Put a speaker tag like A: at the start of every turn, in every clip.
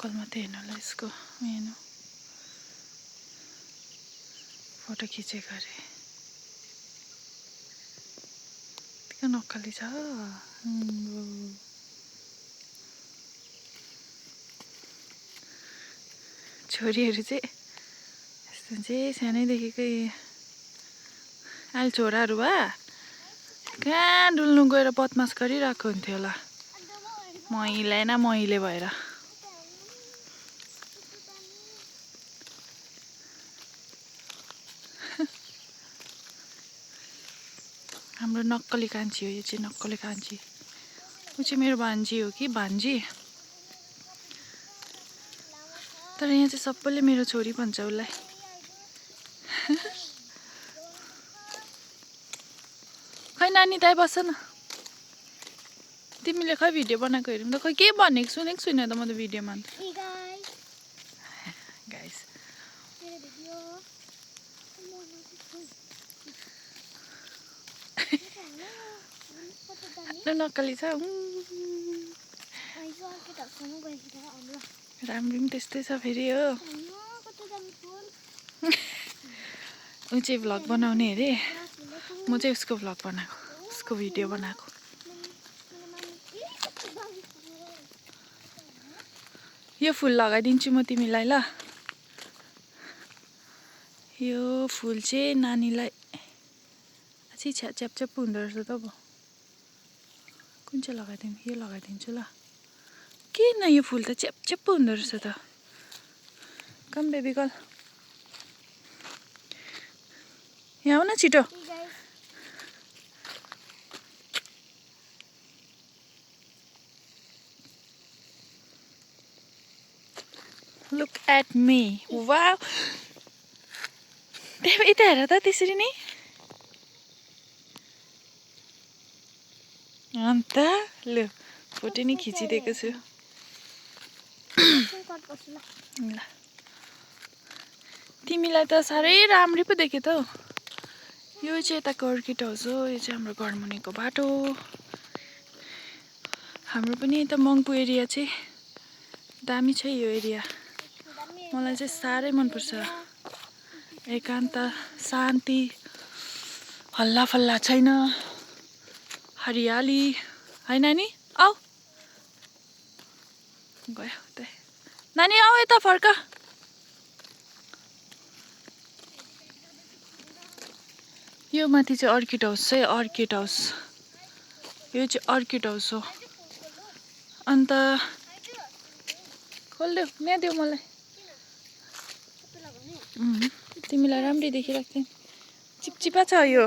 A: नक्कल मात्रै हेर्नु होला यसको हेर्नु फोटो खिचेको अरे त्यो नक्कली छ छोरीहरू चाहिँ यस्तो चाहिँ सानैदेखिकै अहिले छोराहरू भए कहाँ डुल्नु गएर बदमास गरिरहेको हुन्थ्यो होला मैले भएर हाम्रो नक्कली कान्छी हो यो चाहिँ नक्कली कान्छी ऊ चाहिँ मेरो भान्जी हो कि भान्जी तर यहाँ चाहिँ सबैले मेरो छोरी भन्छ उसलाई खै नानी दाइ बस्छ न तिमीले खै भिडियो बनाएको हेरौँ त खै के भनेको सुनेको छुइनँ त म त भिडियोमा अन्त गाइस नक्कली छ राम्रो पनि त्यस्तै छ फेरि हो ऊ चाहिँ भ्लग बनाउने अरे म चाहिँ उसको भ्लग बनाएको उसको भिडियो बनाएको यो फुल लगाइदिन्छु म तिमीलाई ल यो फुल चाहिँ नानीलाई अझै च्याप हुँदो रहेछ त अब कुन चाहिँ लगाइदिउँ यो लगाइदिन्छु ल किन यो फुल त च्याप हुँदो रहेछ त कम बेबी गर्ल यहाँ आऊ न छिटो लुक एट मी वाउ यता हेर त त्यसरी नै अन्त लु फोटो नि खिचिदिएको छु ल तिमीलाई त साह्रै राम्रै पो देखेँ त हौ यो चाहिँ यताको अर्किड हाउस हो यो चाहिँ हाम्रो घरमुनिको बाटो हाम्रो पनि यता मङ्पू एरिया चाहिँ दामी छ यो एरिया मलाई चाहिँ साह्रै मनपर्छ एकान्त शान्ति हल्ला फल्ला छैन हरियाली है नानी आऊ गयो त नानी आऊ यता फर्क यो माथि चाहिँ अर्किड हाउस चाहिँ अर्किड हाउस यो चाहिँ अर्किड हाउस हो अन्त खोलिदेऊ यहाँ देऊ मलाई तिमीलाई राम्रै देखिरहेको थिएँ चिपचिपा छ यो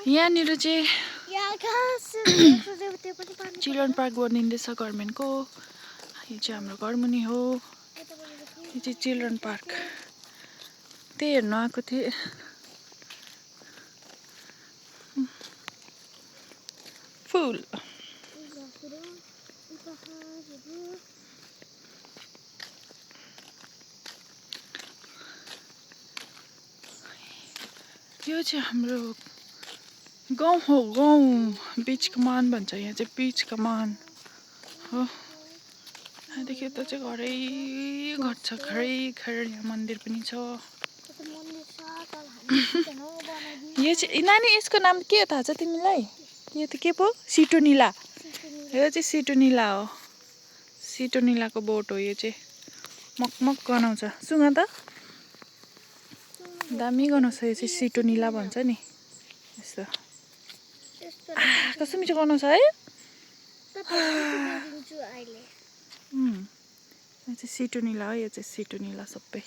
A: यहाँनिर चाहिँ चिल्ड्रेन पार्क बनिँदैछ गभर्मेन्टको यो चाहिँ हाम्रो घरमुनि हो यो चाहिँ चिल्ड्रेन पार्क त्यही हेर्नु आएको थिएँ फुल यो चाहिँ हाम्रो गाउँ हो गाउँ बिच कमान भन्छ यहाँ चाहिँ बिच कमान हो यहाँदेखि यता चाहिँ घरै घर छ घर यहाँ मन्दिर पनि छ यो चाहिँ नानी यसको नाम के हो थाहा छ तिमीलाई यो त के पो सिटोनिला यो चाहिँ सिटोनिला हो सिटोनिलाको बोट हो यो चाहिँ मकमक गनाउँछ सुँग त दामी गनाउँछ यो चाहिँ सिटोनिला भन्छ नि यस्तो कस्तो मिठो गनाउँछ है यो चाहिँ सिटोनिला हो यो चाहिँ सिटोनिला सबै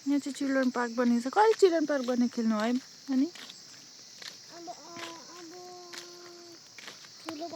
A: यहाँ चाहिँ चिल्ड्रेन पार्क बनिन्छ कहिले चिल्ड्रेन पार्क बन्ने खेल्नु है अनि